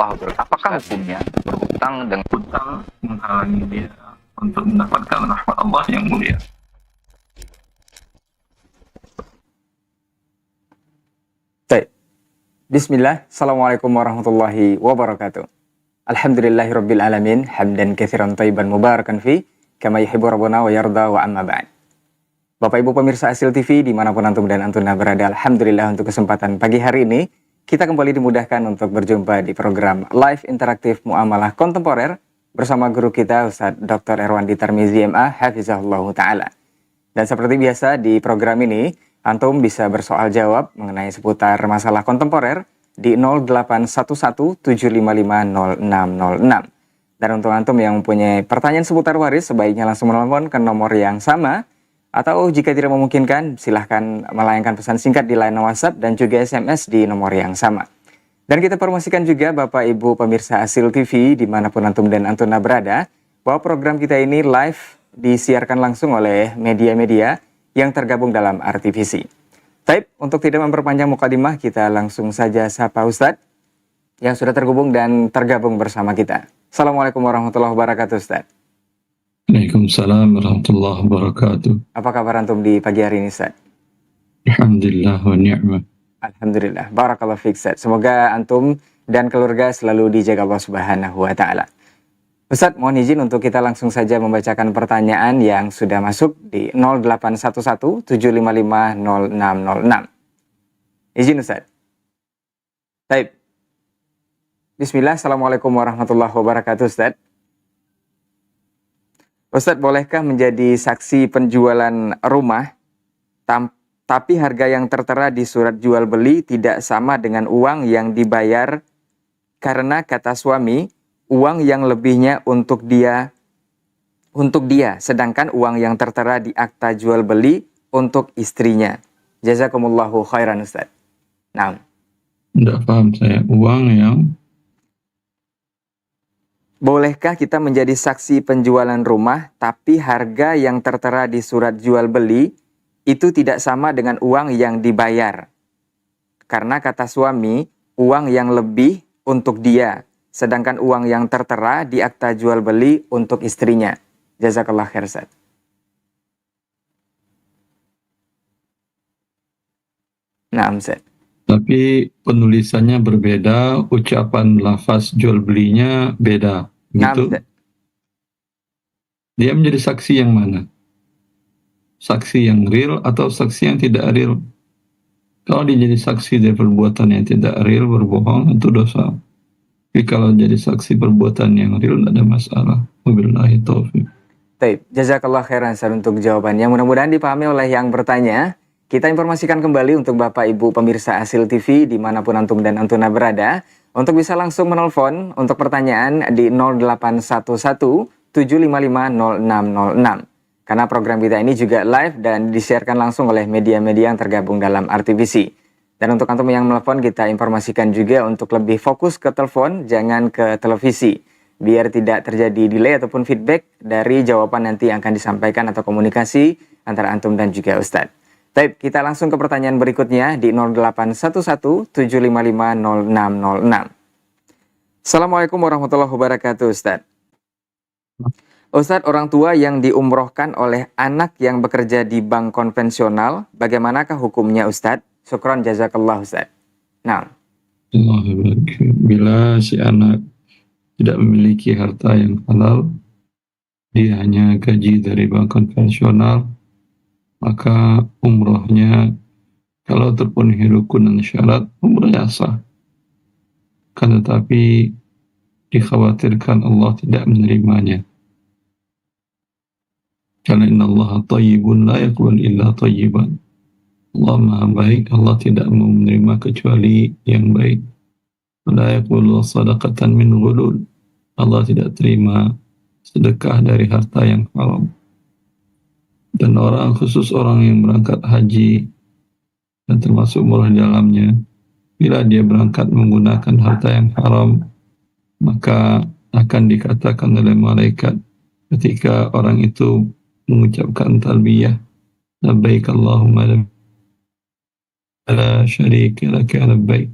warahmatullahi wabarakatuh. Apakah hukumnya berhutang dengan hutang menghalangi dia untuk mendapatkan rahmat Allah yang mulia? Baik. Bismillah. Assalamualaikum warahmatullahi wabarakatuh. Alhamdulillahirabbil alamin, hamdan katsiran thayyiban mubarakan fi, kama yuhibbu rabbuna wa yarda wa amma ba'd. Bapak Ibu pemirsa Asil TV dimanapun antum dan antuna berada, alhamdulillah untuk kesempatan pagi hari ini kita kembali dimudahkan untuk berjumpa di program live interaktif muamalah kontemporer bersama guru kita Ustaz Dr. Erwandi Tarmizi MA hafizahullah ta'ala. Dan seperti biasa di program ini antum bisa bersoal jawab mengenai seputar masalah kontemporer di 081175500606. Dan untuk antum yang mempunyai pertanyaan seputar waris, sebaiknya langsung menelpon ke nomor yang sama, atau jika tidak memungkinkan silahkan melayangkan pesan singkat di line WhatsApp dan juga SMS di nomor yang sama. Dan kita promosikan juga Bapak Ibu pemirsa Asil TV dimanapun antum dan antuna berada, bahwa program kita ini live disiarkan langsung oleh media-media yang tergabung dalam RTVC. Baik, untuk tidak memperpanjang mukadimah, kita langsung saja sapa Ustadz yang sudah terhubung dan tergabung bersama kita. Assalamualaikum warahmatullahi wabarakatuh, Ustadz. Waalaikumsalam warahmatullahi wabarakatuh. Apa kabar antum di pagi hari ini, Ustadz? Alhamdulillah wa ni'mah. Alhamdulillah, barakallahu fiik, Ustadz. Semoga antum dan keluarga selalu dijaga Allah Subhanahu wa ta'ala. Ustadz, mohon izin untuk kita langsung saja membacakan pertanyaan yang sudah masuk di 081175500606. Izin, Ustadz. Baik. Bismillah, Assalamualaikum warahmatullahi wabarakatuh, Ustadz. Ustadz, bolehkah menjadi saksi penjualan rumah, tapi harga yang tertera di surat jual beli tidak sama dengan uang yang dibayar, karena kata suami, uang yang lebihnya untuk dia, sedangkan uang yang tertera di akta jual beli untuk istrinya. Jazakumullahu khairan, Ustaz. Nah. Tidak paham saya. Uang yang... Bolehkah kita menjadi saksi penjualan rumah, tapi harga yang tertera di surat jual beli itu tidak sama dengan uang yang dibayar? Karena kata suami, uang yang lebih untuk dia, sedangkan uang yang tertera di akta jual beli untuk istrinya. Jazakallah khair, Ustaz. Nah, Ustaz. Tapi penulisannya berbeda, ucapan lafaz jual belinya beda. Gitu. Nah, dia menjadi saksi yang mana? Saksi yang real atau saksi yang tidak real? Kalau dia jadi saksi dari perbuatan yang tidak real, berbohong, itu dosa. Tapi kalau jadi saksi perbuatan yang real, tidak ada masalah. Wabillahi taufiq. Baik, jazakallah khairan Ustaz untuk jawabannya. Mudah-mudahan dipahami oleh yang bertanya. Kita informasikan kembali untuk Bapak Ibu pemirsa Asil TV dimanapun antum dan antuna berada, untuk bisa langsung menelpon untuk pertanyaan di 081175500606. Karena program kita ini juga live dan disiarkan langsung oleh media-media yang tergabung dalam RTVC. Dan untuk antum yang menelpon, kita informasikan juga untuk lebih fokus ke telepon, jangan ke televisi, biar tidak terjadi delay ataupun feedback dari jawaban nanti yang akan disampaikan atau komunikasi antara antum dan juga Ustadz. Baik, kita langsung ke pertanyaan berikutnya di 081175500606. Assalamualaikum warahmatullahi wabarakatuh, Ustadz. Ustadz, orang tua yang diumrohkan oleh anak yang bekerja di bank konvensional, bagaimanakah hukumnya, Ustadz? Syukran jazakallah, Ustadz. Nah. Bila si anak tidak memiliki harta yang halal, dia hanya gaji dari bank konvensional, maka umrohnya kalau terpenuhi rukun dan syarat, umrohnya sah. Kan tetapi dikhawatirkan Allah tidak menerimanya. Karena innallaha thayyibun la yaqbalu illa thayyiban. Allah Maha baik, Allah tidak mau menerima kecuali yang baik. La yaqbalu shadaqatan min ghulul. Allah tidak terima sedekah dari harta yang haram. Dan orang, khusus orang yang berangkat haji dan termasuk umrah di dalamnya, bila dia berangkat menggunakan harta yang haram, maka akan dikatakan oleh malaikat ketika orang itu mengucapkan talbiyah, labbaik Allahumma la syarika laka labbaik,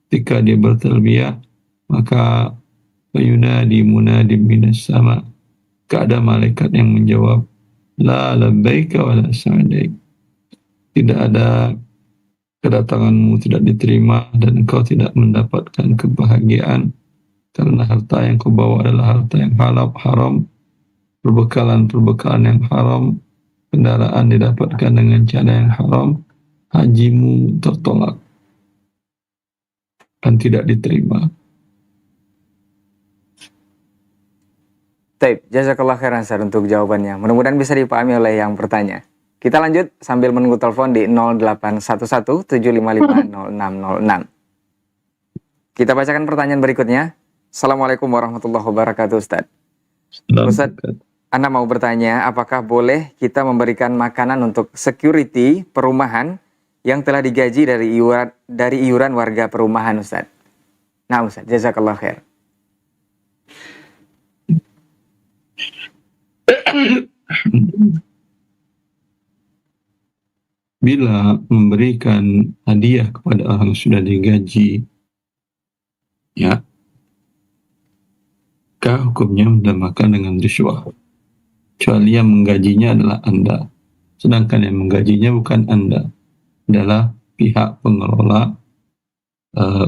ketika dia bertalbiyah, maka fayunadi munadim minas sama, ada malaikat yang menjawab, la labbaika wa la sa'daik, tidak ada kedatanganmu tidak diterima dan engkau tidak mendapatkan kebahagiaan karena harta yang kau bawa adalah harta yang haram, perbekalan yang haram, kendaraan didapatkan dengan cara yang haram, hajimu tertolak dan tidak diterima. Taib, jazakallah khairan Ustaz untuk jawabannya. Mudah-mudahan bisa dipahami oleh yang bertanya. Kita lanjut sambil menunggu telepon di 0811-755-0606. Kita bacakan pertanyaan berikutnya. Assalamualaikum warahmatullahi wabarakatuh Ustaz. Ustaz, Anda mau bertanya, apakah boleh kita memberikan makanan untuk security perumahan yang telah digaji dari iuran warga perumahan Ustaz? Nah Ustaz, jazakallah khair. Bila memberikan hadiah kepada orang yang sudah digaji, ya, maka hukumnya dinamakan dengan riswah. Kecuali yang menggajinya adalah Anda, sedangkan yang menggajinya bukan Anda, adalah pihak pengelola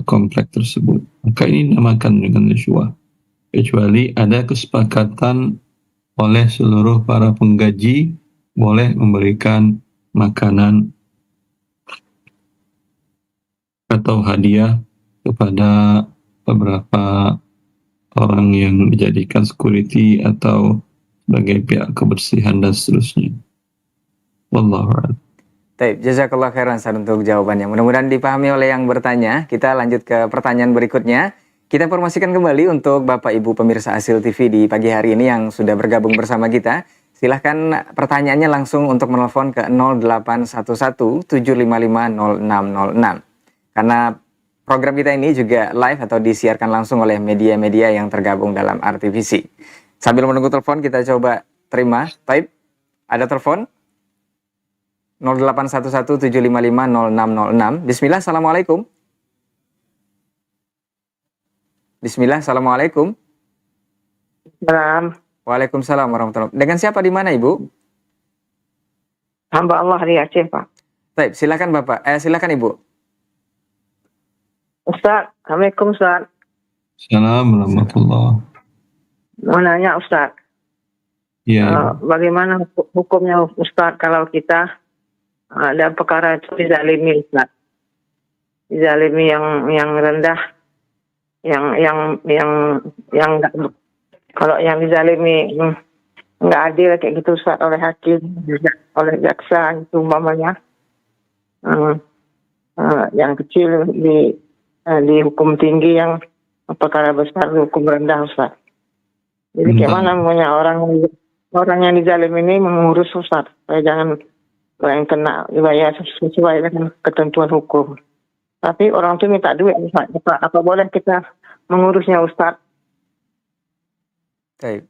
komplek tersebut. Maka ini dinamakan dengan riswah. Kecuali ada kesepakatan oleh seluruh para penggaji boleh memberikan makanan atau hadiah kepada beberapa orang yang dijadikan security atau sebagai pihak kebersihan dan seterusnya. Wallahu a'lam. Baik, jazakallah khairan Ustaz untuk jawabannya. Mudah-mudahan dipahami oleh yang bertanya. Kita lanjut ke pertanyaan berikutnya. Kita informasikan kembali untuk Bapak Ibu pemirsa Asil TV di pagi hari ini yang sudah bergabung bersama kita. Silahkan pertanyaannya langsung untuk menelpon ke 0811-755-0606. Karena program kita ini juga live atau disiarkan langsung oleh media-media yang tergabung dalam RTVC. Sambil menunggu telepon kita coba terima. Baik, ada telepon 0811-755-0606. Bismillah, assalamualaikum. Bismillah, assalamualaikum. Salam. Waalaikumsalam warahmatullahi wabarakatuh. Dengan siapa di mana Ibu? Hamba Allah di Aceh, Pak. Baik, silakan Bapak. Silakan Ibu. Ustaz, Assalamualaikum Ustaz. Assalamualaikum warahmatullahi. Mau nanya Ustaz, Ya, bagaimana hukumnya Ustaz kalau kita ada perkara itu dizalimi Ustaz? Dizalimi yang rendah, yang enggak, kalau yang dizalimi enggak adil kayak gitu Ustaz, oleh hakim, oleh jaksa itu umpamanya, yang kecil dihukum tinggi, yang perkara besar dihukum rendah Ustaz. Jadi gimana namanya orang yang dizalim ini mengurus Ustaz, supaya jangan yang kena dibayar sesuai dengan ketentuan hukum. Tapi orang itu minta duit Ustaz. Apa boleh kita mengurusnya Ustaz? Baik.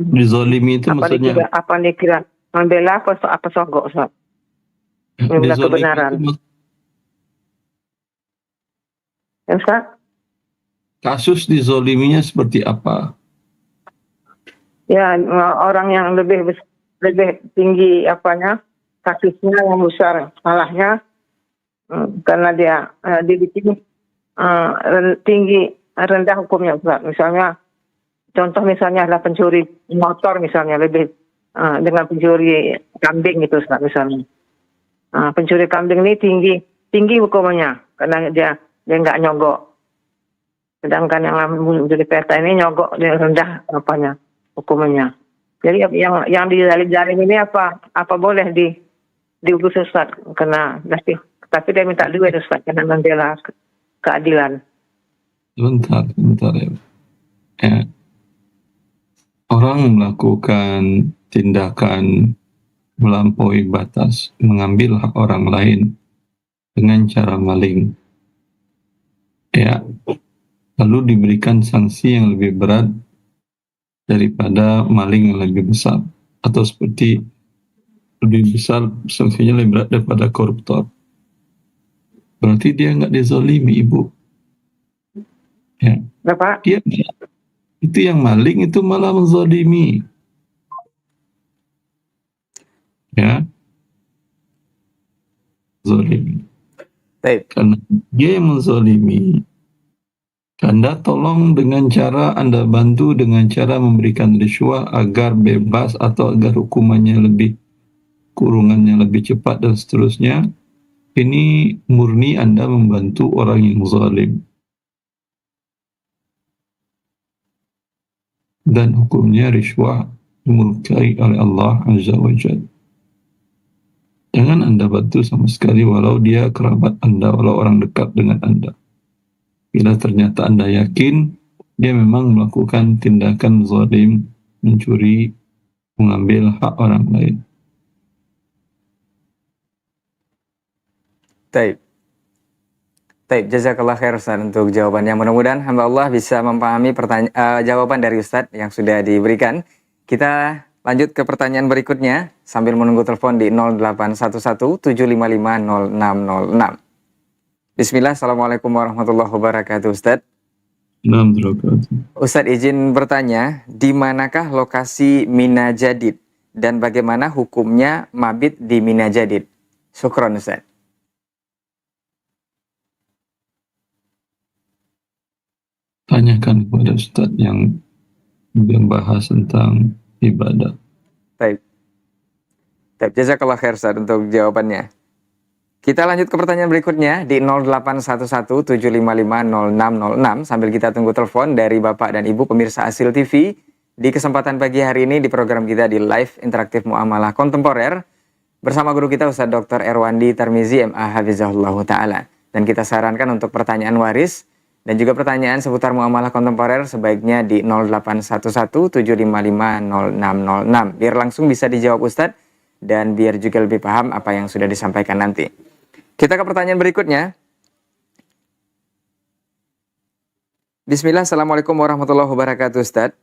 dizalimi itu maksudnya Apa dikira membela apa sogok Ustaz? Membela dizalimi kebenaran. itu Ya Ustaz? kasus dizaliminya seperti apa? Ya, orang yang lebih tinggi kasusnya yang besar, salahnya karena dia dibikin tinggi rendah hukumnya Ustaz. Contoh misalnya adalah pencuri motor misalnya, lebih dengan pencuri kambing gitu Ustaz misalnya. Pencuri kambing ini tinggi hukumannya karena dia nggak nyogok. Sedangkan yang menjadi peta ini nyogok, dia rendah hukumannya. Jadi yang dizalim ini apa boleh diurus Ustaz? Tapi dia minta duit Ustaz karena membela keadilan. Sebentar ya. Orang melakukan tindakan melampaui batas, mengambil hak orang lain dengan cara maling, ya, lalu diberikan sanksi yang lebih berat daripada maling yang lebih besar, atau seperti lebih besar sanksinya lebih berat daripada koruptor, berarti dia nggak dizalimi Ibu, ya. Bapak. Dia itu yang maling itu malah menzalimi. Ya, zalimi. Baik. Karena dia yang menzalimi, Anda tolong dengan cara Anda bantu dengan cara memberikan riswah agar bebas atau agar hukumannya lebih, kurungannya lebih cepat dan seterusnya. Ini murni Anda membantu orang yang zalim. Dan hukumnya riswah dimurkai oleh Allah Azza wa Jalla. Jangan Anda bantu sama sekali walau dia kerabat Anda, walau orang dekat dengan Anda. Bila ternyata Anda yakin dia memang melakukan tindakan zalim, mencuri, mengambil hak orang lain. Taib. Taib, jazakallah khair Ustaz untuk jawabannya. Mudah-mudahan hamba Allah bisa memahami jawaban dari Ustaz yang sudah diberikan. Kita lanjut ke pertanyaan berikutnya sambil menunggu telepon di 0811 755 0606. Bismillah, Assalamualaikum warahmatullahi wabarakatuh Ustaz. Ustaz izin bertanya, di manakah lokasi Mina Jadid dan bagaimana hukumnya mabit di Mina Jadid? Syukron Ustaz. Tanyakan kepada Ustaz yang membahas tentang ibadah. Baik. Baik, jazakallah khair Ustaz untuk jawabannya. Kita lanjut ke pertanyaan berikutnya di 081175500606 sambil kita tunggu telepon dari Bapak dan Ibu pemirsa Asil TV di kesempatan pagi hari ini di program kita di Live Interaktif Muamalah Kontemporer bersama guru kita Ustaz Dr. Erwandi Tarmizi MA Hafizahullah Ta'ala. Dan kita sarankan untuk pertanyaan waris dan juga pertanyaan seputar muamalah kontemporer sebaiknya di 081175500606 biar langsung bisa dijawab Ustadz dan biar juga lebih paham apa yang sudah disampaikan nanti. Kita ke pertanyaan berikutnya. Bismillah, Assalamualaikum warahmatullahi wabarakatuh Ustadz.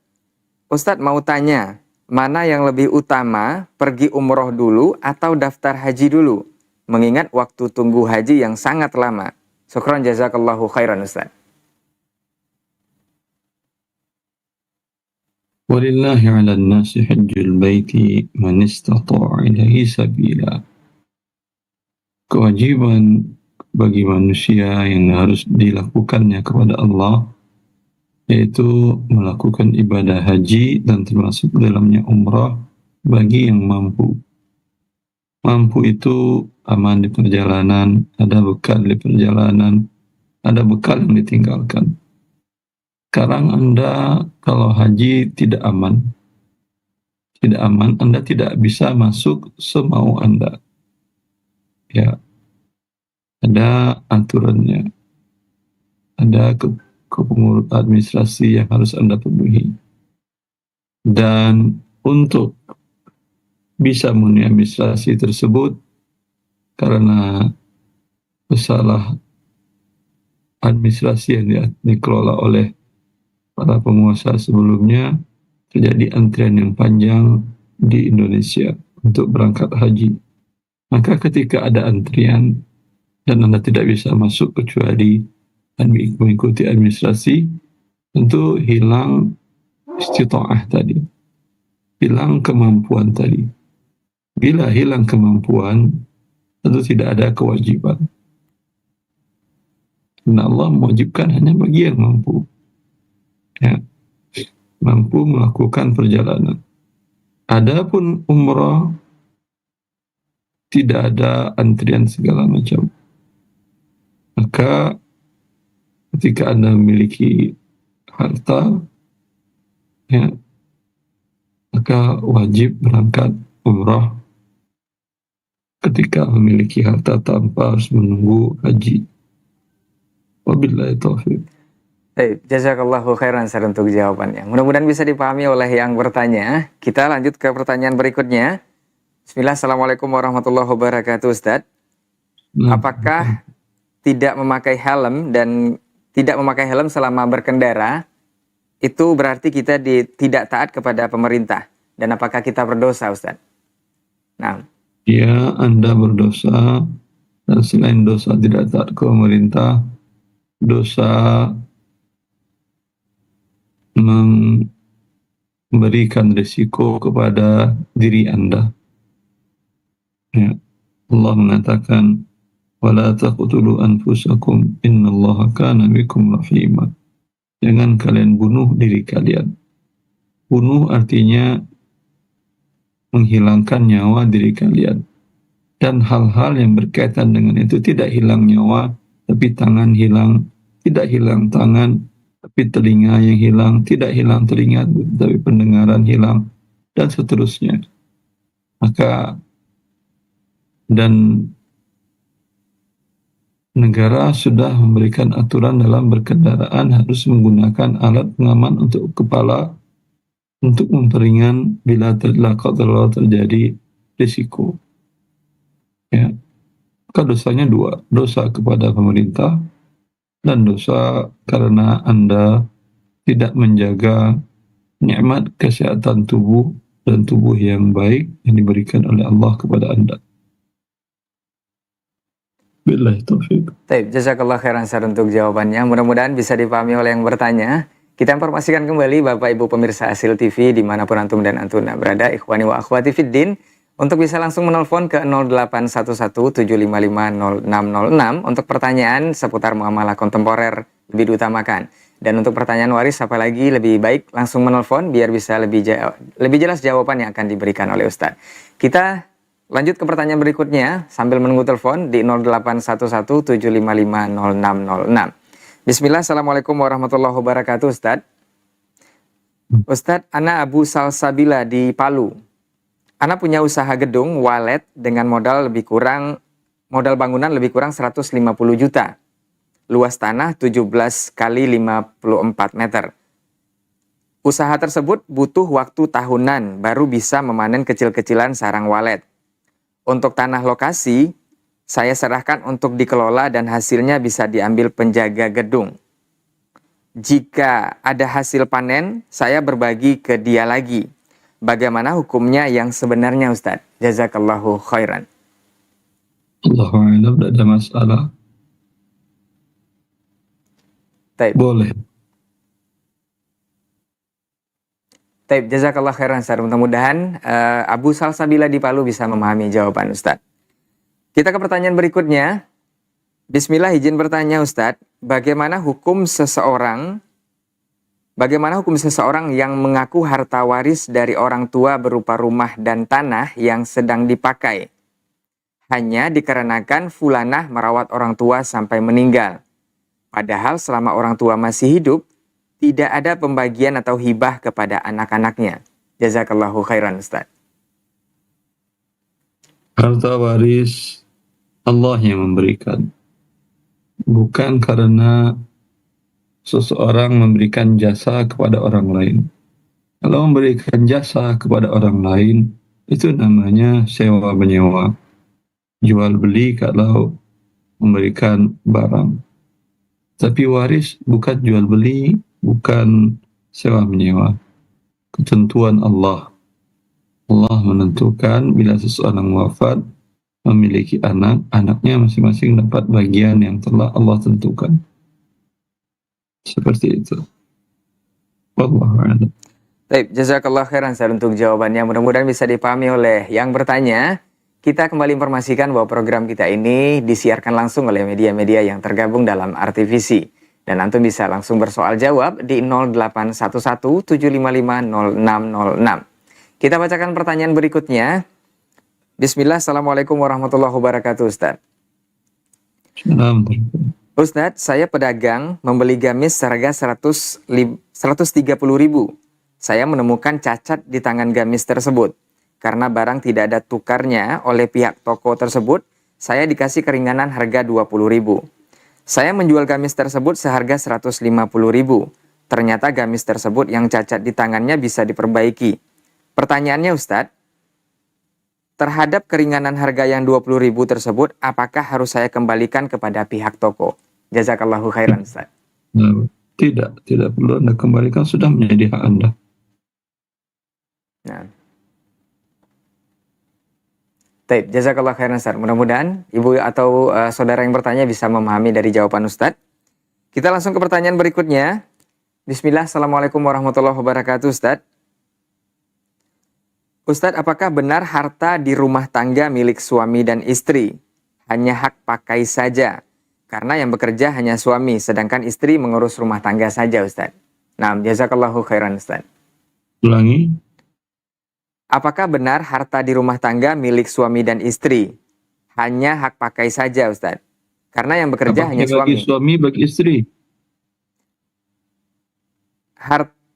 Ustadz mau tanya, mana yang lebih utama, pergi umroh dulu atau daftar haji dulu? Mengingat waktu tunggu haji yang sangat lama. Syukran jazakallahu khairan Ustadz. Walillahi 'alan nasi hajjul baiti man istata'a ilaihi sabila. Kewajiban bagi manusia yang harus dilakukannya kepada Allah yaitu melakukan ibadah haji dan termasuk dalamnya umrah bagi yang mampu. Mampu itu aman di perjalanan, ada bekal di perjalanan, ada bekal yang ditinggalkan. Sekarang Anda kalau haji tidak aman, Anda tidak bisa masuk semau Anda. Ya, ada aturannya, ada kepengurusan administrasi yang harus Anda penuhi. Dan untuk bisa memenuhi administrasi tersebut, karena masalah administrasi yang dikelola oleh para penguasa sebelumnya, terjadi antrian yang panjang di Indonesia untuk berangkat haji. Maka ketika ada antrian dan Anda tidak bisa masuk kecuali mengikuti administrasi, tentu hilang istita'ah tadi, hilang kemampuan tadi. Bila hilang kemampuan, tentu tidak ada kewajiban. Karena Allah mewajibkan hanya bagi yang mampu, ya, mampu melakukan perjalanan. Adapun umrah tidak ada antrian segala macam. Maka ketika Anda memiliki harta, ya, maka wajib berangkat umrah ketika memiliki harta tanpa harus menunggu haji. Wabillahi taufiq. Baik, jazakallahu khairan Ustaz untuk jawabannya. Mudah-mudahan bisa dipahami oleh yang bertanya. Kita lanjut ke pertanyaan berikutnya. Bismillah, Assalamualaikum warahmatullahi wabarakatuh Ustaz. Apakah tidak memakai helm dan tidak memakai helm selama berkendara itu berarti kita tidak taat kepada pemerintah? Dan apakah kita berdosa Ustaz? Nah, ya, Anda berdosa, dan selain dosa tidak taat ke pemerintah, dosa memberikan risiko kepada diri Anda. Ya. Allah mengatakan, wala taqtulu anfusakum innallaha kana bikum rahima. Jangan kalian bunuh diri kalian. Bunuh artinya menghilangkan nyawa diri kalian. Dan hal-hal yang berkaitan dengan itu, tidak hilang nyawa, tapi tangan hilang, tidak hilang tangan, tapi telinga yang hilang, tidak hilang telinga, tapi pendengaran hilang, dan seterusnya. Maka, dan negara sudah memberikan aturan dalam berkendaraan harus menggunakan alat pengaman untuk kepala untuk memperingan bila terjadi risiko. Ya. Maka dosanya dua, dosa kepada pemerintah dan dosa karena Anda tidak menjaga nikmat kesehatan tubuh dan tubuh yang baik yang diberikan oleh Allah kepada Anda. Billahi taufiq. Baik, jazakallah khairan Ustaz untuk jawabannya. Mudah-mudahan bisa dipahami oleh yang bertanya. Kita informasikan kembali Bapak Ibu pemirsa Hasil TV dimanapun antum dan antuna berada, ikhwani wa akhwati fiddin, untuk bisa langsung menelpon ke 081175500606 untuk pertanyaan seputar muamalah kontemporer lebih diutamakan. Dan untuk pertanyaan waris apalagi lebih baik langsung menelpon biar bisa lebih jelas jawaban yang akan diberikan oleh Ustaz. Kita lanjut ke pertanyaan berikutnya sambil menunggu telepon di 081175500606. Bismillah, Assalamualaikum warahmatullahi wabarakatuh, Ustaz. Ustaz, Ana Abu Salsabila di Palu. Ana punya usaha gedung walet dengan modal bangunan lebih kurang 150 juta. Luas tanah 17 kali 54 meter. Usaha tersebut butuh waktu tahunan baru bisa memanen kecil-kecilan sarang walet. Untuk tanah lokasi, saya serahkan untuk dikelola dan hasilnya bisa diambil penjaga gedung. Jika ada hasil panen, saya berbagi ke dia lagi. Bagaimana hukumnya yang sebenarnya, Ustaz? Jazakallahu khairan. Allahu a'lam, tidak ada masalah. Taib. Boleh. Taib, jazakallah khairan, Ustaz. Mudah-mudahan Abu Salsabila di Palu bisa memahami jawaban Ustaz. Kita ke pertanyaan berikutnya. Bismillah, izin bertanya Ustadz, bagaimana hukum seseorang yang mengaku harta waris dari orang tua berupa rumah dan tanah yang sedang dipakai hanya dikarenakan fulanah merawat orang tua sampai meninggal. Padahal selama orang tua masih hidup, tidak ada pembagian atau hibah kepada anak-anaknya. Jazakallahu khairan, Ustadz. Harta waris Allah yang memberikan, bukan karena seseorang memberikan jasa kepada orang lain. Kalau memberikan jasa kepada orang lain, itu namanya sewa menyewa, jual beli kalau memberikan barang. Tapi waris bukan jual beli, bukan sewa menyewa. Ketentuan Allah. Allah menentukan bila seseorang wafat, memiliki anak, anaknya masing-masing dapat bagian yang telah Allah tentukan. Seperti itu. Wallahu a'lam. Baik, jazakallah khairan Ustaz untuk jawabannya. Mudah-mudahan bisa dipahami oleh yang bertanya. Kita kembali informasikan bahwa program kita ini disiarkan langsung oleh media-media yang tergabung dalam RTVC. Dan antum bisa langsung bersoal jawab di 081175500606. Kita bacakan pertanyaan berikutnya. Bismillah, Assalamualaikum warahmatullahi wabarakatuh, Ustaz. Ustaz, saya pedagang membeli gamis seharga 130.000. Saya menemukan cacat di tangan gamis tersebut. Karena barang tidak ada tukarnya oleh pihak toko tersebut, saya dikasih keringanan harga 20.000. Saya menjual gamis tersebut seharga 150.000. Ternyata gamis tersebut yang cacat di tangannya bisa diperbaiki. Pertanyaannya, Ustaz, terhadap keringanan harga yang 20.000 tersebut, apakah harus saya kembalikan kepada pihak toko? Jazakallahu khairan, Ustaz. Tidak perlu Anda kembalikan, sudah menjadi hak Anda. Nah. Baik, jazakallahu khairan, Ustaz. Mudah-mudahan ibu atau saudara yang bertanya bisa memahami dari jawaban Ustaz. Kita langsung ke pertanyaan berikutnya. Bismillah, Assalamualaikum warahmatullahi wabarakatuh, Ustadz. Ustadz, apakah benar harta di rumah tangga milik suami dan istri hanya hak pakai saja? Karena yang bekerja hanya suami, sedangkan istri mengurus rumah tangga saja, Ustadz. Nah, jazakallahu khairan, Ustadz. Ulangi. Apakah benar harta di rumah tangga milik suami dan istri hanya hak pakai saja, Ustadz? Karena yang bekerja Apakah hanya bagi suami. suami, bagi istri?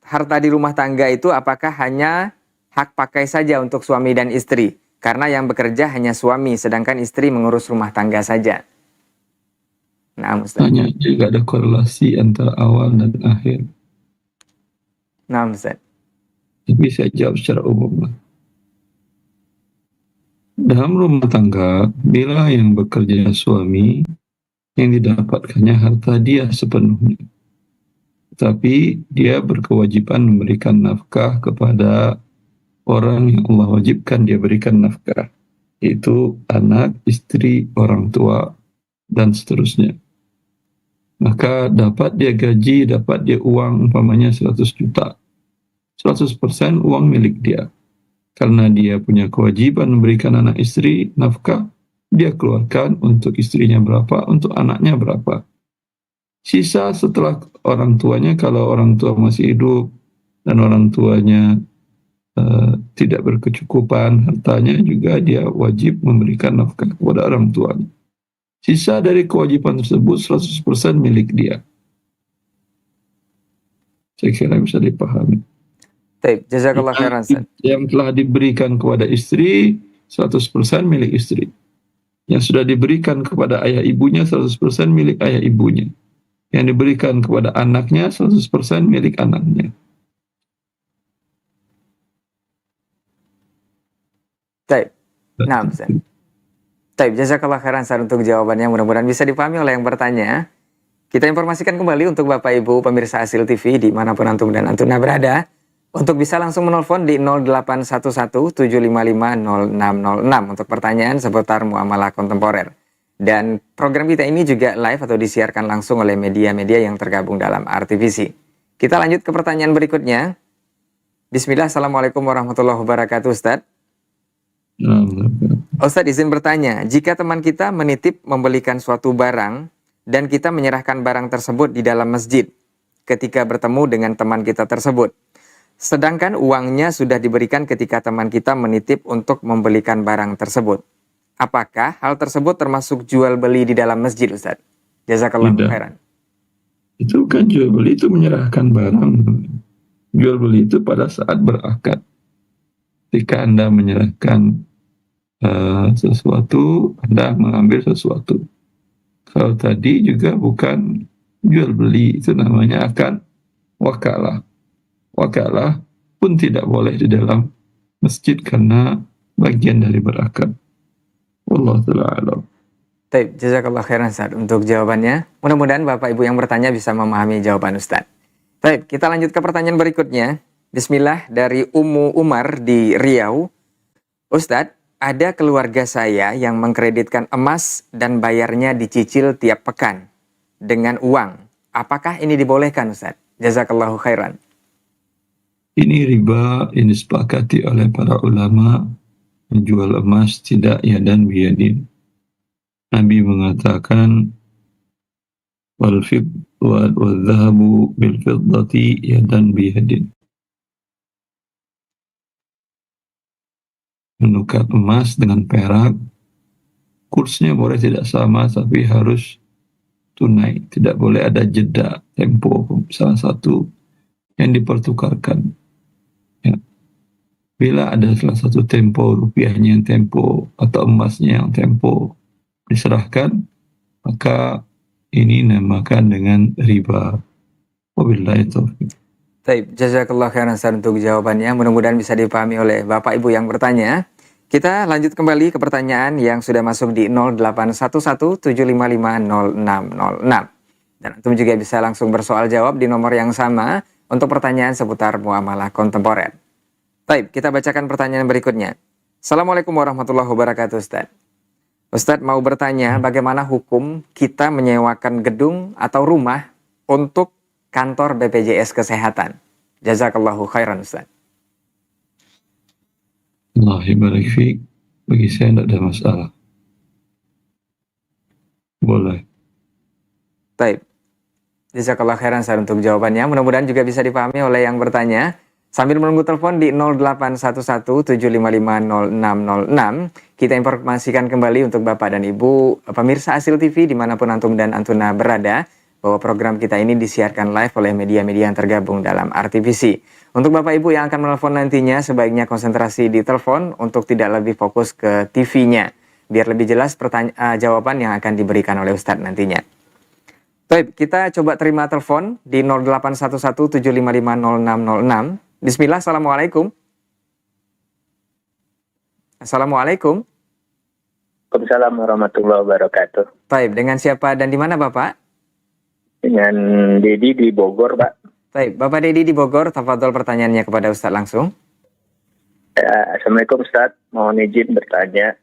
Harta di rumah tangga itu apakah hanya hak pakai saja untuk suami dan istri? Karena yang bekerja hanya suami, sedangkan istri mengurus rumah tangga saja. Nah, Ustaz. Hanya juga ada korelasi antara awal dan akhir. Nah, Ustaz. Tapi saya jawab secara umum. Dalam rumah tangga, bila yang bekerja suami, yang didapatkannya harta dia sepenuhnya. Tapi dia berkewajiban memberikan nafkah kepada orang yang Allah wajibkan dia berikan nafkah, yaitu anak, istri, orang tua, dan seterusnya. Maka dapat dia gaji, dapat dia uang umpamanya 100 juta. 100% uang milik dia. Karena dia punya kewajiban memberikan anak istri nafkah, dia keluarkan untuk istrinya berapa, untuk anaknya berapa. Sisa setelah orang tuanya, kalau orang tua masih hidup dan orang tuanya tidak berkecukupan hartanya, juga dia wajib memberikan nafkah kepada orang tuanya. Sisa dari kewajiban tersebut 100% milik dia. Saya kira bisa dipahami. Baik, jazakallah khairan, Ustaz. Yang telah diberikan kepada istri 100% milik istri. Yang sudah diberikan kepada ayah ibunya 100% milik ayah ibunya. Yang diberikan kepada anaknya 100% milik anaknya. Baik. Nah, Ustaz. Baik, jazakallah khairan, Ustaz, untuk jawabannya. Mudah-mudahan bisa dipahami oleh yang bertanya. Kita informasikan kembali untuk Bapak Ibu pemirsa Hasil TV dimanapun antum dan antuna berada. Untuk bisa langsung menelpon di 0811-755-0606 untuk pertanyaan seputar muamalah kontemporer. Dan program kita ini juga live atau disiarkan langsung oleh media-media yang tergabung dalam RTVC. Kita lanjut ke pertanyaan berikutnya. Bismillah, Assalamualaikum warahmatullahi wabarakatuh, Ustadz. Ustadz izin bertanya, jika teman kita menitip membelikan suatu barang dan kita menyerahkan barang tersebut di dalam masjid ketika bertemu dengan teman kita tersebut, sedangkan uangnya sudah diberikan ketika teman kita menitip untuk membelikan barang tersebut, apakah hal tersebut termasuk jual beli di dalam masjid, Ustadz? Jazakallah khairan. Itu kan jual beli, itu menyerahkan barang. Jual beli itu pada saat berakad. Ketika Anda menyerahkan sesuatu, Anda mengambil sesuatu. Kalau tadi juga bukan jual beli, itu namanya akan wakalah. Wakalah pun tidak boleh di dalam masjid karena bagian dari berakad. Wallahu ta'ala a'lam. Baik, jazakallah khairan, Ustaz, untuk jawabannya. Mudah-mudahan Bapak Ibu yang bertanya bisa memahami jawaban Ustaz. Baik, kita lanjut ke pertanyaan berikutnya. Bismillah, dari Ummu Umar di Riau. Ustadz, ada keluarga saya yang mengkreditkan emas dan bayarnya dicicil tiap pekan dengan uang. Apakah ini dibolehkan, Ustadz? Jazakallahu khairan. Ini riba, ini disepakati oleh para ulama. Menjual emas tidak yadan biyadin. Nabi mengatakan, wal dhahabu bil fiddati yadan biyadin. Menukar emas dengan perak, kursnya boleh tidak sama, tapi harus tunai. Tidak boleh ada jeda tempo salah satu yang dipertukarkan. Ya. Bila ada salah satu tempo, rupiahnya yang tempo atau emasnya yang tempo diserahkan, maka ini namakan dengan riba. Wabillahi taufiq. Baik, jazakallah khairan, Ustaz, untuk jawabannya. Mudah-mudahan bisa dipahami oleh Bapak Ibu yang bertanya. Kita lanjut kembali ke pertanyaan yang sudah masuk di 0811-755-0606. Dan antum juga bisa langsung bersoal jawab di nomor yang sama untuk pertanyaan seputar muamalah kontemporer. Baik, kita bacakan pertanyaan berikutnya. Assalamualaikum warahmatullahi wabarakatuh, Ustaz. Ustaz mau bertanya, bagaimana hukum kita menyewakan gedung atau rumah untuk kantor BPJS Kesehatan? Jazakallahu khairan Ustaz. Allah barik fiik. Bagi saya tidak ada masalah. Boleh. Baik. Jazakallahu khairan Ustaz untuk jawabannya. Mudah-mudahan juga bisa dipahami oleh yang bertanya. Sambil menunggu telepon di 0811755606, kita informasikan kembali untuk Bapak dan Ibu pemirsa Asil TV dimanapun antum dan antuna berada, bahwa program kita ini disiarkan live oleh media-media yang tergabung dalam RTVC. Untuk Bapak Ibu yang akan menelpon nantinya, sebaiknya konsentrasi di telepon untuk tidak lebih fokus ke TV-nya, biar lebih jelas jawaban yang akan diberikan oleh Ustadz nantinya. Baik, kita coba terima telepon di 0811755606. Bismillah, Assalamualaikum. Assalamualaikum. Waalaikumsalam warahmatullahi wabarakatuh. Baik, dengan siapa dan di mana Bapak? Dengan Dedi di Bogor, Pak. Baik, Bapak Dedi di Bogor, tafadhol pertanyaannya kepada Ustadz langsung. Assalamualaikum Ustadz, mohon izin bertanya.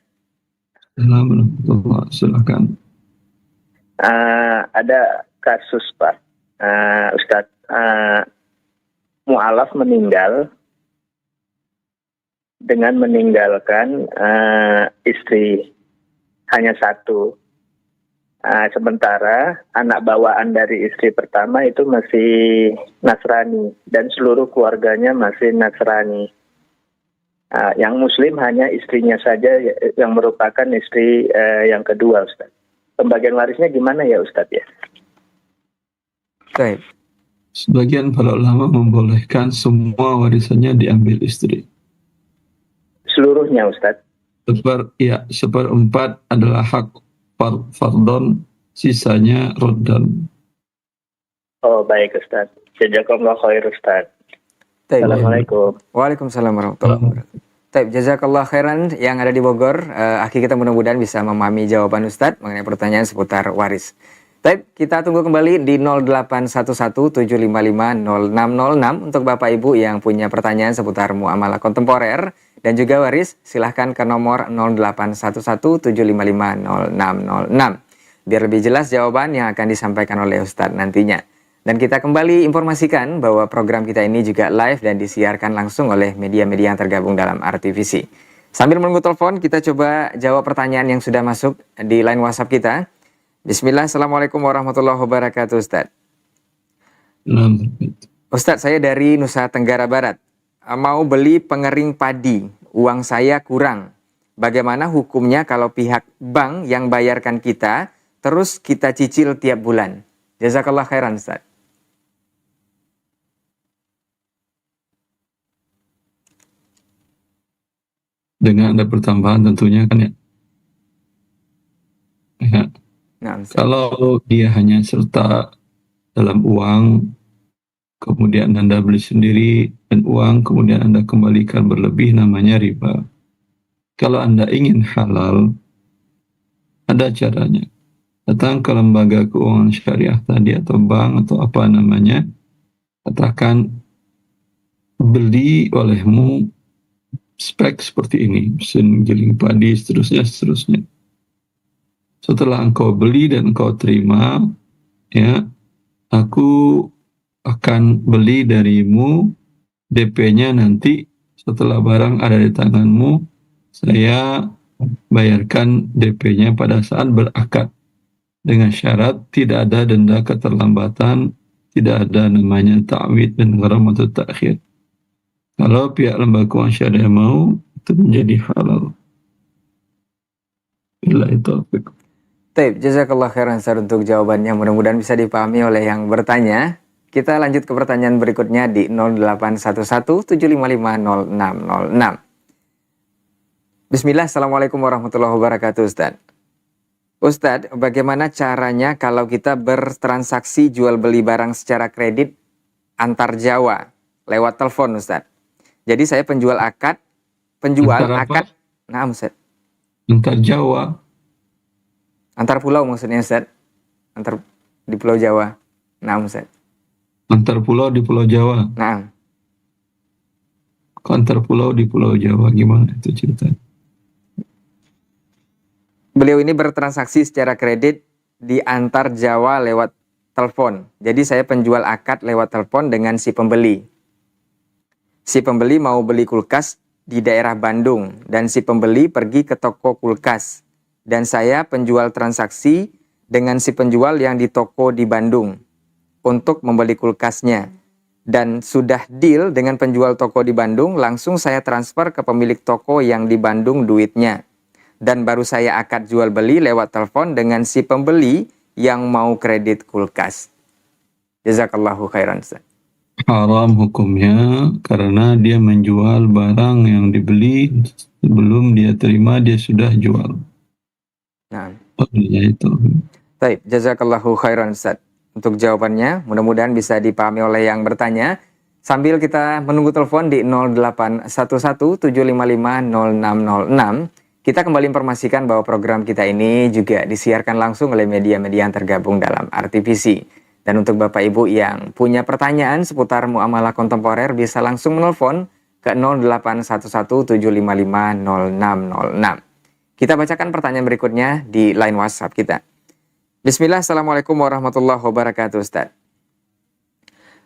Alhamdulillah, silakan. Ada kasus Pak, Ustadz, mu'alaf meninggal dengan meninggalkan istri hanya satu. Sementara anak bawaan dari istri pertama itu masih Nasrani dan seluruh keluarganya masih Nasrani. Yang Muslim hanya istrinya saja yang merupakan istri yang kedua, Ustaz. Pembagian warisnya gimana ya, Ustaz ya? Baik. Sebagian para ulama membolehkan semua warisannya diambil istri. Seluruhnya, Ustaz. Seperempat adalah hak fardon, sisanya roddan. Oh, baik, Ustaz. Jazakallahu khair, Ustaz. Assalamualaikum. Waalaikumsalam warahmatullahi wabarakatuh. Baik, jazakallah khairan yang ada di Bogor. Akhi kita mudah-mudahan bisa memahami jawaban Ustadz mengenai pertanyaan seputar waris. Baik, kita tunggu kembali di 0811755606 untuk Bapak Ibu yang punya pertanyaan seputar muamalah kontemporer dan juga waris. Silahkan ke nomor 0811755606. Biar lebih jelas jawaban yang akan disampaikan oleh Ustadz nantinya. Dan kita kembali informasikan bahwa program kita ini juga live dan disiarkan langsung oleh media-media yang tergabung dalam RTVC. Sambil menunggu telepon, kita coba jawab pertanyaan yang sudah masuk di line WhatsApp kita. Bismillah, Assalamualaikum warahmatullahi wabarakatuh, Ustadz. Ustadz, saya dari Nusa Tenggara Barat. Mau beli pengering padi, uang saya kurang. Bagaimana hukumnya kalau pihak bank yang bayarkan kita, terus kita cicil tiap bulan? Jazakallah khairan, Ustadz. Dengan ada pertambahan tentunya kan ya. Nah, kalau dia hanya serta dalam uang, kemudian Anda beli sendiri dan uang, kemudian Anda kembalikan berlebih, namanya riba. Kalau Anda ingin halal, ada caranya. Datang ke lembaga keuangan syariah tadi atau bank atau apa namanya, katakan beli olehmu spek seperti ini, mesin giling padi, seterusnya. Setelah engkau beli dan engkau terima, ya, aku akan beli darimu, DP-nya nanti setelah barang ada di tanganmu, saya bayarkan DP-nya pada saat berakad. Dengan syarat tidak ada denda keterlambatan, tidak ada namanya ta'wid dan gharamatu ta'khir. Kalau pihak lembaga keuangan syariah mau, itu menjadi halal. Billahi taufiq. Baik, jazakallah khairan Ustaz untuk jawabannya. Mudah-mudahan bisa dipahami oleh yang bertanya. Kita lanjut ke pertanyaan berikutnya di 0811755606. Bismillah, Assalamualaikum warahmatullahi wabarakatuh, Ustaz. Ustadz, bagaimana caranya kalau kita bertransaksi jual beli barang secara kredit antar Jawa lewat telepon, Ustadz? Jadi saya penjual akad. Nah, Ustadz. Antar Jawa. Antar pulau maksudnya, Ustadz. Di Pulau Jawa. Nah, Ustadz. Antar pulau di Pulau Jawa. Nah. Antar pulau di Pulau Jawa gimana itu ceritanya? Beliau ini bertransaksi secara kredit di antar Jawa lewat telepon. Jadi saya penjual akad lewat telepon dengan si pembeli. Si pembeli mau beli kulkas di daerah Bandung dan si pembeli pergi ke toko kulkas. Dan saya penjual transaksi dengan si penjual yang di toko di Bandung untuk membeli kulkasnya. Dan sudah deal dengan penjual toko di Bandung, langsung saya transfer ke pemilik toko yang di Bandung duitnya. Dan baru saya akad jual beli lewat telepon dengan si pembeli yang mau kredit kulkas. Jazakallahu khairan, Ustaz. Haram hukumnya karena dia menjual barang yang dibeli sebelum dia terima dia sudah jual. Nah, Ya itu. baik, jazakallahu khairan, Ustaz. Untuk jawabannya, mudah-mudahan bisa dipahami oleh yang bertanya. Sambil kita menunggu telepon di 0811-755-0606, kita kembali informasikan bahwa program kita ini juga disiarkan langsung oleh media-media yang tergabung dalam RTVC. Dan untuk Bapak Ibu yang punya pertanyaan seputar muamalah kontemporer, bisa langsung menelpon ke 0811-755-0606. Kita bacakan pertanyaan berikutnya di line WhatsApp kita. Bismillah, Assalamualaikum warahmatullahi wabarakatuh, Ustaz.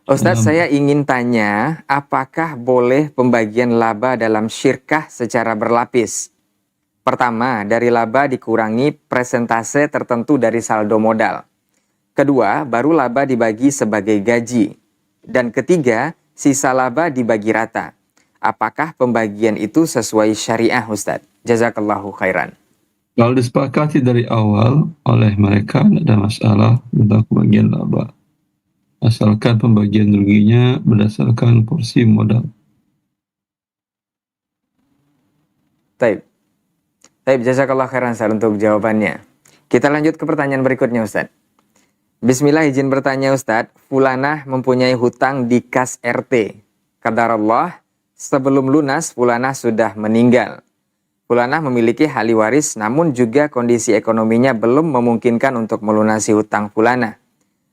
Ustaz, saya ingin tanya, apakah boleh pembagian laba dalam syirkah secara berlapis? Pertama, dari laba dikurangi persentase tertentu dari saldo modal. Kedua, baru laba dibagi sebagai gaji. Dan ketiga, sisa laba dibagi rata. Apakah pembagian itu sesuai syariah, Ustaz? Jazakallahu khairan. Kalau disepakati dari awal oleh mereka tidak ada masalah tentang pembagian laba. Asalkan pembagian ruginya berdasarkan porsi modal. Taib, jazakallah khairan, Ustaz, untuk jawabannya. Kita lanjut ke pertanyaan berikutnya, Ustaz. Bismillah, izin bertanya, Ustaz. Fulanah mempunyai hutang di kas RT. Qadarullah, sebelum lunas Fulanah sudah meninggal. Fulanah memiliki ahli waris, namun juga kondisi ekonominya belum memungkinkan untuk melunasi hutang Fulanah.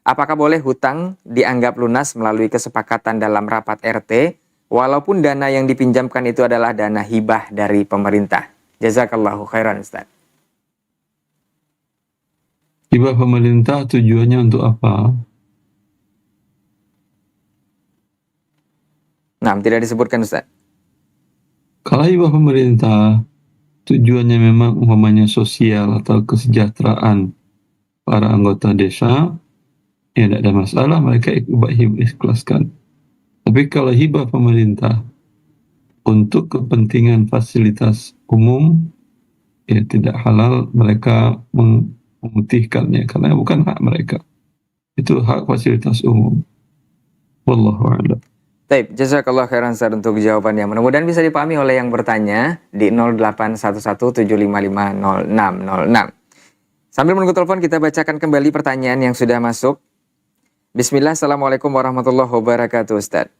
Apakah boleh hutang dianggap lunas melalui kesepakatan dalam rapat RT, walaupun dana yang dipinjamkan itu adalah dana hibah dari pemerintah? Jazakallahu khairan, Ustaz. Hibah pemerintah tujuannya untuk apa? Nah, tidak disebutkan, Ustaz. Kalau hibah pemerintah tujuannya memang umpamanya sosial atau kesejahteraan para anggota desa, ya tidak ada masalah, mereka ikhlaskan. Tapi kalau hibah pemerintah untuk kepentingan fasilitas umum, ya tidak halal mereka memutihkannya karena bukan hak mereka. Itu hak fasilitas umum. Wallahu a'lam. Baik, jazakallah khairan, Ustaz, untuk jawabannya. Mudah-mudahan bisa dipahami oleh yang bertanya di 0811-755-0606. Sambil menunggu telepon, kita bacakan kembali pertanyaan yang sudah masuk. Bismillah, Assalamualaikum warahmatullahi wabarakatuh, Ustaz.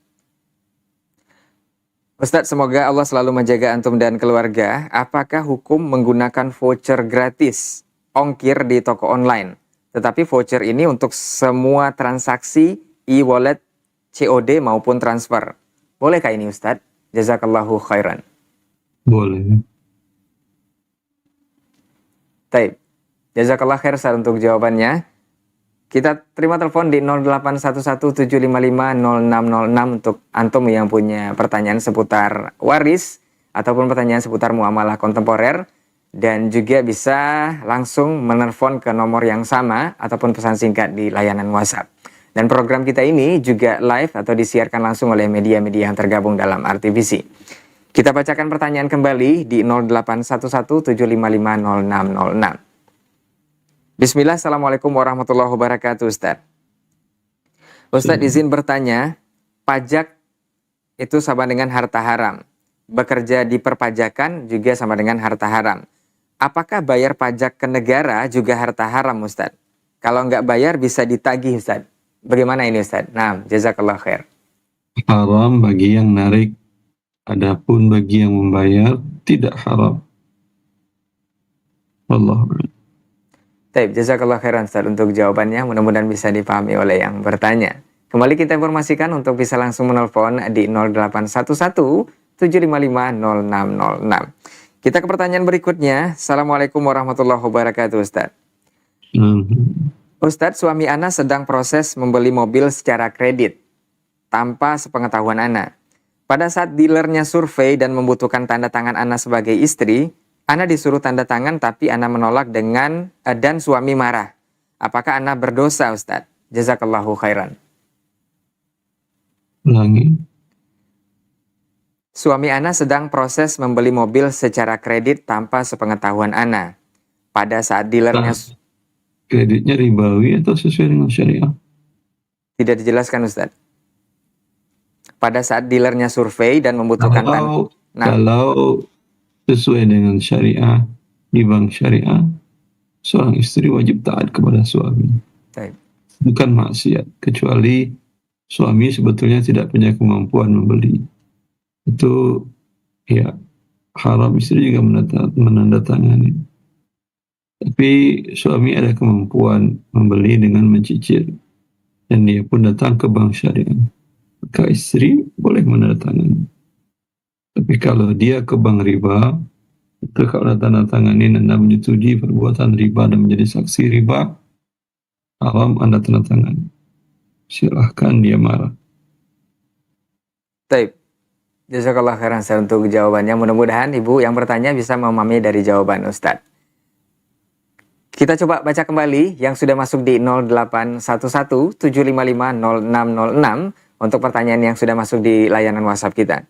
Ustaz, semoga Allah selalu menjaga antum dan keluarga. Apakah hukum menggunakan voucher gratis, ongkir di toko online? Tetapi voucher ini untuk semua transaksi e-wallet, COD maupun transfer. Bolehkah ini, Ustaz? Jazakallahu khairan. Boleh. Taib. Jazakallah khair, Ustaz, untuk jawabannya. Kita terima telepon di 0811-755-0606 untuk antum yang punya pertanyaan seputar waris ataupun pertanyaan seputar muamalah kontemporer, dan juga bisa langsung menelpon ke nomor yang sama ataupun pesan singkat di layanan WhatsApp. Dan program kita ini juga live atau disiarkan langsung oleh media-media yang tergabung dalam RTVC. Kita bacakan pertanyaan kembali di 0811-755-0606. Bismillah, Assalamualaikum warahmatullahi wabarakatuh, Ustaz. Ustaz, izin bertanya, pajak itu sama dengan harta haram. Bekerja di perpajakan juga sama dengan harta haram. Apakah bayar pajak ke negara juga harta haram, Ustaz? Kalau nggak bayar bisa ditagih, Ustaz. Bagaimana ini, Ustaz? Nah, jazakallah khair. Haram bagi yang narik, adapun bagi yang membayar tidak haram. Wallahu a'lam. Baik, jazakallah khairan, Ustaz, untuk jawabannya. Mudah-mudahan bisa dipahami oleh yang bertanya. Kembali kita informasikan untuk bisa langsung menelpon di 0811-755-0606. Kita ke pertanyaan berikutnya. Assalamualaikum warahmatullahi wabarakatuh, Ustaz. Ustadz, suami Ana sedang proses membeli mobil secara kredit tanpa sepengetahuan Ana. Pada saat dealernya survei dan membutuhkan tanda tangan Ana sebagai istri, Ana disuruh tanda tangan tapi Ana menolak dan suami marah. Apakah Ana berdosa, Ustadz? Jazakallahu khairan. Ulangi. Suami Ana sedang proses membeli mobil secara kredit tanpa sepengetahuan Ana. Pada saat dealernya Kreditnya ribawi atau sesuai dengan syariah? tidak dijelaskan, Ustadz. Pada saat dealernya survei dan membutuhkan Kalau sesuai dengan syariah di bank syariah, seorang istri wajib taat kepada suami. Baik. Bukan maksiat, kecuali suami sebetulnya tidak punya kemampuan membeli. Itu ya haram istri juga menandatangani. Tapi suami ada kemampuan membeli dengan mencicil, dan dia pun datang ke bank syariah, maka istri boleh menandatangani. Tapi kalau dia ke bank riba, itu kalau tanda-tangani Anda menyetujui perbuatan riba dan menjadi saksi riba, haram Anda tandatangani. Silahkan dia marah. Baik. Jazakallah khairan untuk jawabannya. Mudah-mudahan Ibu yang bertanya bisa memahami dari jawaban Ustadz. Kita coba baca kembali yang sudah masuk di 0811-755-0606 untuk pertanyaan yang sudah masuk di layanan WhatsApp kita.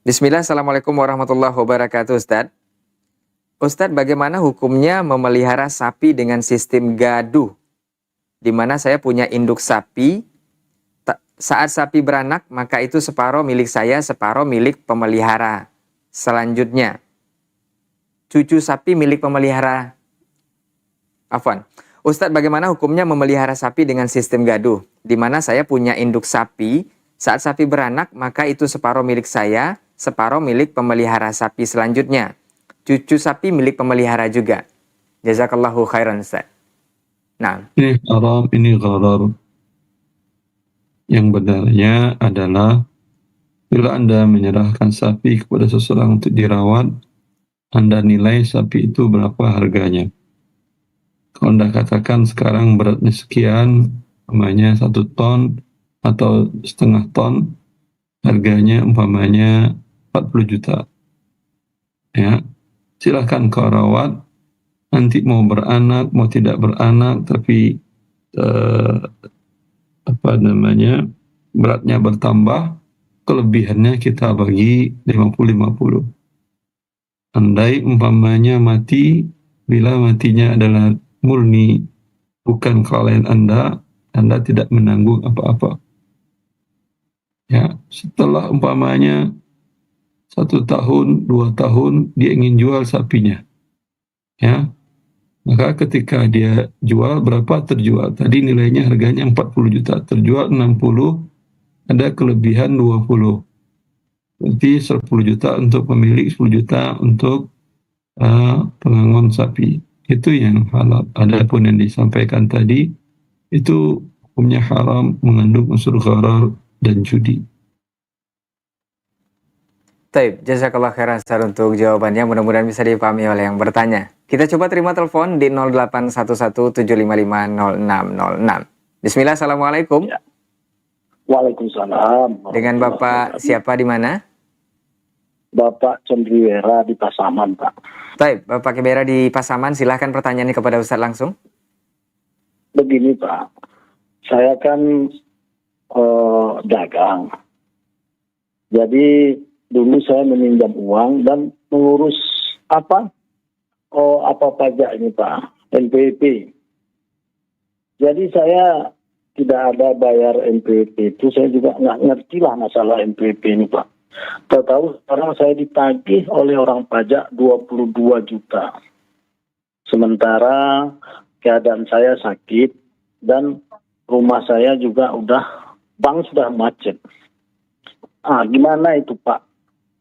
Bismillah, Assalamualaikum warahmatullahi wabarakatuh, Ustadz. Ustadz, bagaimana hukumnya memelihara sapi dengan sistem gaduh? Di mana saya punya induk sapi, saat sapi beranak, maka itu separuh milik saya, separuh milik pemelihara. Selanjutnya, cucu sapi milik pemelihara. Afwan. Ustadz, bagaimana hukumnya memelihara sapi dengan sistem gaduh? Di mana saya punya induk sapi, saat sapi beranak, maka itu separuh milik saya, separuh milik pemelihara sapi selanjutnya. Cucu sapi milik pemelihara juga. Jazakallahu khairan, Ustadz. Nah. Ini haram, ini gharar. Yang benarnya adalah bila Anda menyerahkan sapi kepada seseorang untuk dirawat, Anda nilai sapi itu berapa harganya. Kalau Anda katakan sekarang beratnya sekian, umpamanya 1 ton atau setengah ton, harganya umpamanya 40 juta. Ya, silakan kau rawat. Nanti mau beranak, mau tidak beranak, tapi beratnya bertambah, kelebihannya kita bagi 50-50. Andai umpamanya mati, bila matinya adalah murni bukan kelalaian Anda tidak menanggung apa-apa. Ya, setelah umpamanya 1 tahun, 2 tahun dia ingin jual sapinya, ya, maka ketika dia jual, berapa terjual? Tadi nilainya harganya 40 juta, terjual 60, ada kelebihan 20. Berarti 10 juta untuk pemilik, 10 juta untuk pengangon sapi. Itu yang halal. Adapun yang disampaikan tadi, itu hukumnya haram, mengandung unsur gharar dan judi. Taib, jazakallah khairan untuk jawabannya. Mudah-mudahan bisa dipahami oleh yang bertanya. Kita coba terima telepon di 0811-755-0606. Bismillah, Assalamualaikum. Ya. Waalaikumsalam. Dengan Bapak siapa di mana? Bapak Cendriwera di Pasaman, Pak. Taib, Bapak Kibera di Pasaman, silahkan pertanyaannya kepada Ustadz langsung. Begini, Pak. Saya kan dagang. Jadi dulu saya meminjam uang dan mengurus apa pajak ini, Pak, NPWP. Jadi saya tidak ada bayar NPWP itu, saya juga nggak ngerti lah masalah NPWP ini, Pak. Tahu sekarang saya ditagih oleh orang pajak 22 juta. Sementara keadaan saya sakit dan rumah saya juga bank sudah macet. Gimana itu, Pak?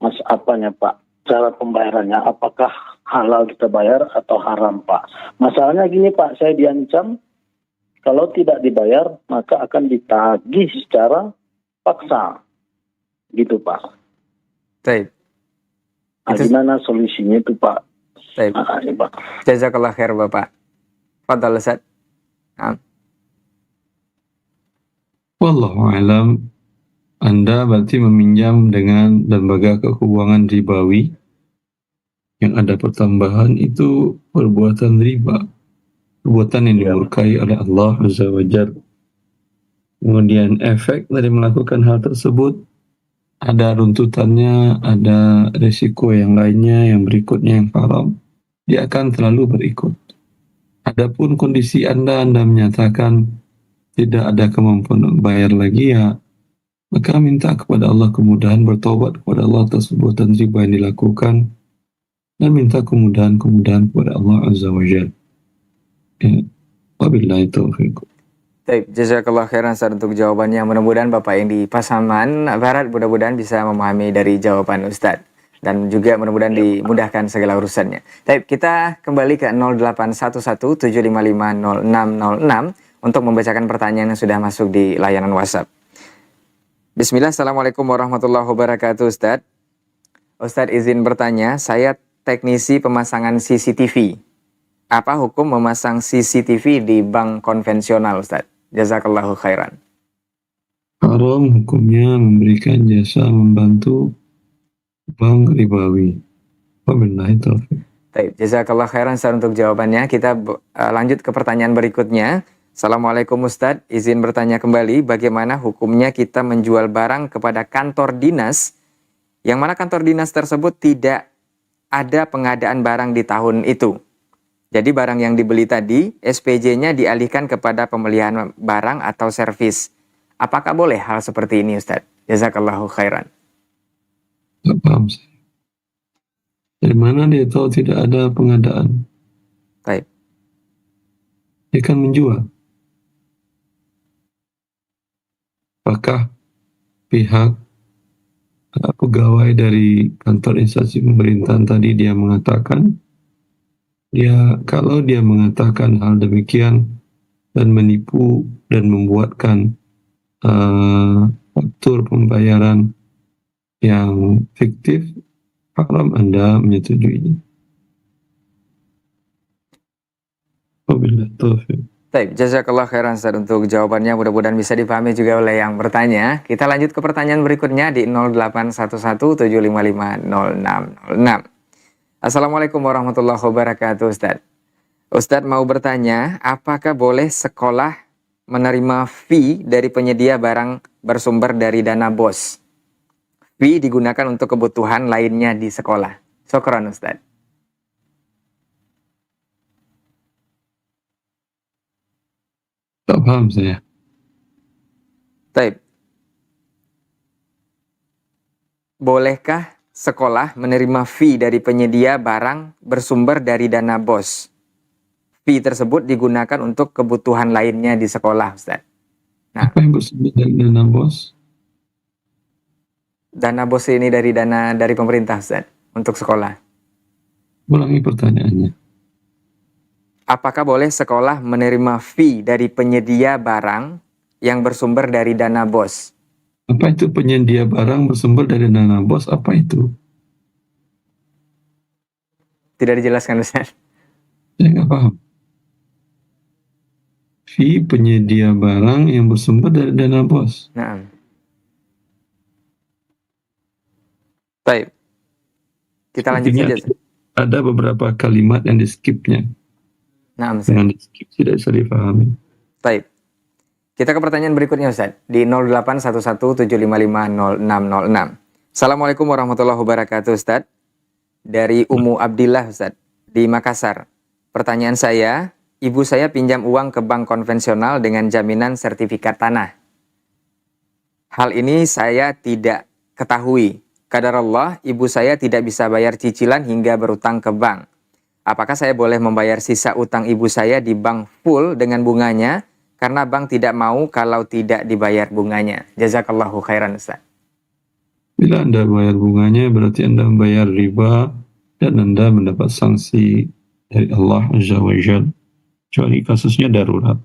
Pak? Cara pembayarannya, apakah halal kita bayar atau haram, Pak? Masalahnya gini, Pak, saya diancam kalau tidak dibayar maka akan ditagih secara paksa. Gitu, Pak. Baik. Gimana solusinya itu, Pak? Baik. Ya, Pak. Jazakallah khair Bapak. Fadhal Ustaz. Nah, Wallahu alam. Anda berarti meminjam dengan lembaga keuangan ribawi yang ada pertambahan, itu perbuatan riba, perbuatan yang dimurkai oleh Allah Azza wa Jalla. Kemudian efek dari melakukan hal tersebut, ada runtutannya, ada resiko yang lainnya, yang berikutnya yang haram, dia akan selalu berikut. Adapun kondisi Anda menyatakan tidak ada kemampuan untuk bayar lagi, ya maka minta kepada Allah kemudahan, bertobat kepada Allah atas perbuatan riba yang dilakukan, dan minta kemudahan-kemudahan kepada Allah Azza wa Jalla. Ya. Wabillahi taufiq. baik, jazakallah khairan Ustaz untuk jawabannya. Mudah-mudahan Bapak yang di Pasaman Barat mudah-mudahan bisa memahami dari jawaban Ustaz. Dan juga mudah-mudahan dimudahkan segala urusannya. Baik, kita kembali ke 081175500606 untuk membacakan pertanyaan yang sudah masuk di layanan WhatsApp. Bismillah, Assalamualaikum warahmatullahi wabarakatuh Ustaz. Ustaz izin bertanya, saya teknisi pemasangan CCTV. Apa hukum memasang CCTV di bank konvensional Ustaz? Jazakallahu khairan. Haram hukumnya memberikan jasa membantu bank ribawi. Wabillahi taufiq. Baik, jazakallah khairan Ustaz untuk jawabannya. Kita lanjut ke pertanyaan berikutnya. Assalamualaikum Ustaz, izin bertanya kembali, bagaimana hukumnya kita menjual barang kepada kantor dinas yang mana kantor dinas tersebut tidak ada pengadaan barang di tahun itu. Jadi barang yang dibeli tadi, SPJ-nya dialihkan kepada pemeliharaan barang atau servis. Apakah boleh hal seperti ini Ustaz? Jazakallahu khairan. Tak paham saya. Dari mana dia tahu tidak ada pengadaan? Baik. Dia kan menjual. Apakah pihak pegawai dari kantor instansi pemerintahan tadi dia mengatakan, kalau dia mengatakan hal demikian dan menipu dan membuatkan faktur pembayaran yang fiktif, haram Anda menyetujuinya. Wabillahi taufiq. Baik, jazakallah khairan Ustaz untuk jawabannya. Mudah-mudahan bisa dipahami juga oleh yang bertanya. Kita lanjut ke pertanyaan berikutnya di 081175500606. Assalamualaikum warahmatullahi wabarakatuh Ustaz. Ustaz mau bertanya, apakah boleh sekolah menerima fee dari penyedia barang bersumber dari dana BOS? Fee digunakan untuk kebutuhan lainnya di sekolah. Syukran Ustaz. Tak paham saya. Baik. Bolehkah sekolah menerima fee dari penyedia barang bersumber dari dana BOS? Fee tersebut digunakan untuk kebutuhan lainnya di sekolah, Ustaz. Nah, Apa yang bersumber dari dana BOS? Dana BOS ini dari dana dari pemerintah, Ustaz, untuk sekolah. Ulangi pertanyaannya. Apakah boleh sekolah menerima fee dari penyedia barang yang bersumber dari dana BOS? Apa itu penyedia barang bersumber dari dana BOS? Apa itu? Tidak dijelaskan, Ustaz. Saya nggak paham. Fee penyedia barang yang bersumber dari dana BOS. Nah. Baik. Kita lanjut Artinya saja. ada beberapa kalimat yang di-skipnya. Nah, Ustaz. Dengan di-skip tidak bisa dipahami. Baik. Kita ke pertanyaan berikutnya Ustaz di 081175500606. Assalamualaikum warahmatullahi wabarakatuh Ustaz. Dari Ummu Abdillah Ustaz di Makassar. Pertanyaan saya, ibu saya pinjam uang ke bank konvensional dengan jaminan sertifikat tanah. Hal ini saya tidak ketahui. Qadarullah, ibu saya tidak bisa bayar cicilan hingga berutang ke bank. Apakah saya boleh membayar sisa utang ibu saya di bank full dengan bunganya? Karena bank tidak mau kalau tidak dibayar bunganya. Jazakallahu khairan Ustaz. Bila Anda bayar bunganya, berarti Anda membayar riba dan Anda mendapat sanksi dari Allah Azza wa Jalla. Kecuali kasusnya darurat.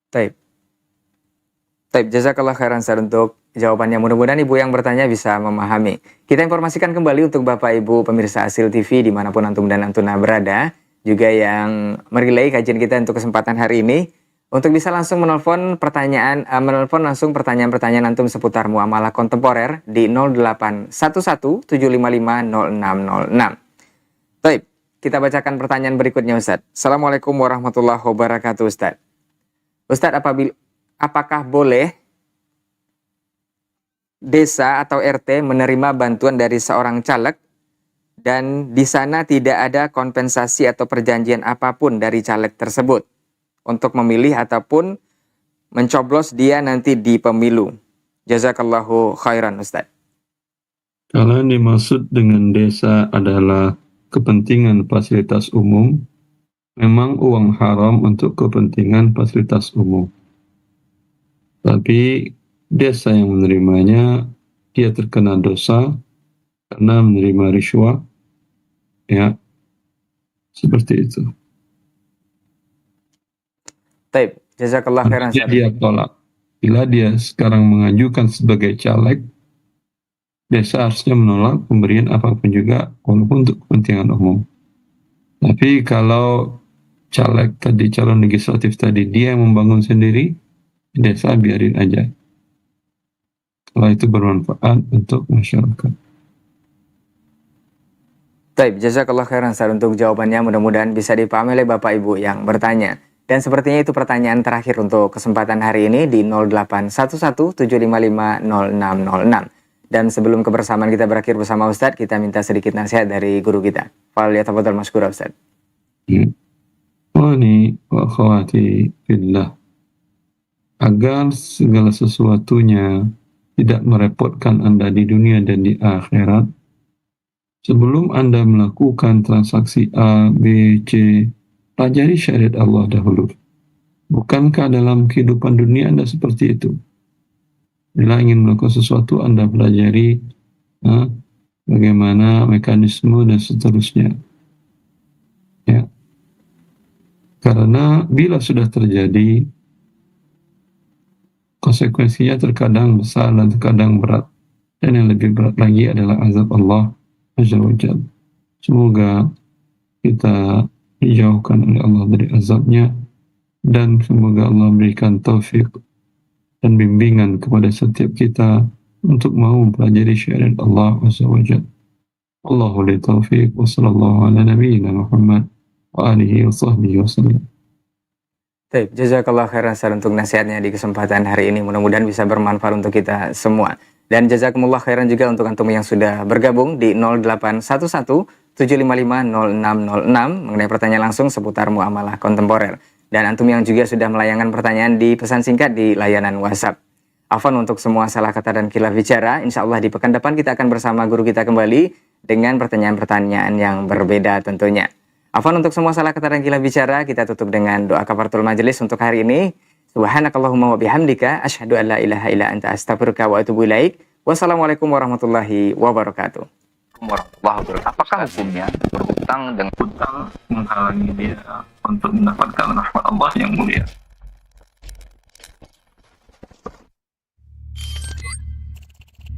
Taib. Jazakallah khairan Ustaz untuk jawabannya. Mudah-mudahan Ibu yang bertanya bisa memahami. Kita informasikan kembali untuk Bapak Ibu pemirsa Asil TV dimanapun Antum dan Antuna berada, juga yang merelay kajian kita untuk kesempatan hari ini, untuk bisa langsung menelpon langsung pertanyaan-pertanyaan Antum seputar muamalah kontemporer di 0811-755-0606. Baik, kita bacakan pertanyaan berikutnya Ustadz. Assalamualaikum warahmatullahi wabarakatuh Ustadz. Ustadz, apakah boleh desa atau RT menerima bantuan dari seorang caleg dan di sana tidak ada kompensasi atau perjanjian apapun dari caleg tersebut untuk memilih ataupun mencoblos dia nanti di pemilu? Jazakallahu khairan Ustaz. Kalau yang dimaksud dengan desa adalah kepentingan fasilitas umum, memang uang haram untuk kepentingan fasilitas umum. Tapi desa yang menerimanya, dia terkena dosa karena menerima riswah, ya, seperti itu. Taib, jazakallah khairan. Dia tolak. Bila dia sekarang mengajukan sebagai caleg, desa harusnya menolak pemberian apapun juga, walaupun untuk kepentingan umum. Tapi kalau caleg tadi, calon legislatif tadi, dia yang membangun sendiri, desa biarin aja. Kalau itu bermanfaat untuk masyarakat. Baik, jazakallah khairan Ustaz untuk jawabannya. Mudah-mudahan bisa dipahami oleh Bapak Ibu yang bertanya. Dan sepertinya itu pertanyaan terakhir untuk kesempatan hari ini di 0811-755-0606. Dan sebelum kebersamaan kita berakhir bersama Ustadz, kita minta sedikit nasihat dari guru kita. Faliyatafadhal mashkura Ustadz. Wani wa akhwati fillah, agar segala sesuatunya tidak merepotkan Anda di dunia dan di akhirat, sebelum Anda melakukan transaksi A, B, C, pelajari syariat Allah dahulu. Bukankah dalam kehidupan dunia Anda seperti itu? Bila ingin melakukan sesuatu, Anda pelajari bagaimana mekanisme dan seterusnya. Ya. Karena bila sudah terjadi, konsekuensinya terkadang besar dan terkadang berat. Dan yang lebih berat lagi adalah azab Allah Azza wa Jalla. Semoga kita dijauhkan oleh Allah dari azabnya, dan semoga Allah berikan taufik dan bimbingan kepada setiap kita untuk mau mempelajari syariat Allah Azza wa Jalla. Allahu li taufiq wa sallallahu ala nabiyyina Muhammad wa alihi wa sahbihi wa sallam. Baik, jazakallah khairan Ustaz untuk nasihatnya di kesempatan hari ini. Mudah-mudahan bisa bermanfaat untuk kita semua. Dan jazakumullah khairan juga untuk antum yang sudah bergabung di 0811-755-0606 mengenai pertanyaan langsung seputar muamalah kontemporer. Dan antum yang juga sudah melayangkan pertanyaan di pesan singkat di layanan WhatsApp. Afwan untuk semua salah kata dan khilaf bicara. Insya Allah di pekan depan kita akan bersama guru kita kembali dengan pertanyaan-pertanyaan yang berbeda tentunya. Afwan untuk semua salah kata dan khilaf bicara. Kita tutup dengan doa kafaratul majelis untuk hari ini. Subhanakallahumma wa bihamdika asyhadu an la ilaha illa anta astaghfiruka wa atubu ilaik. Wassalamualaikum warahmatullahi wabarakatuh. Apakah hukumnya berhutang dengan Hutang menghalangi dia untuk mendapatkan rahmat Allah yang mulia.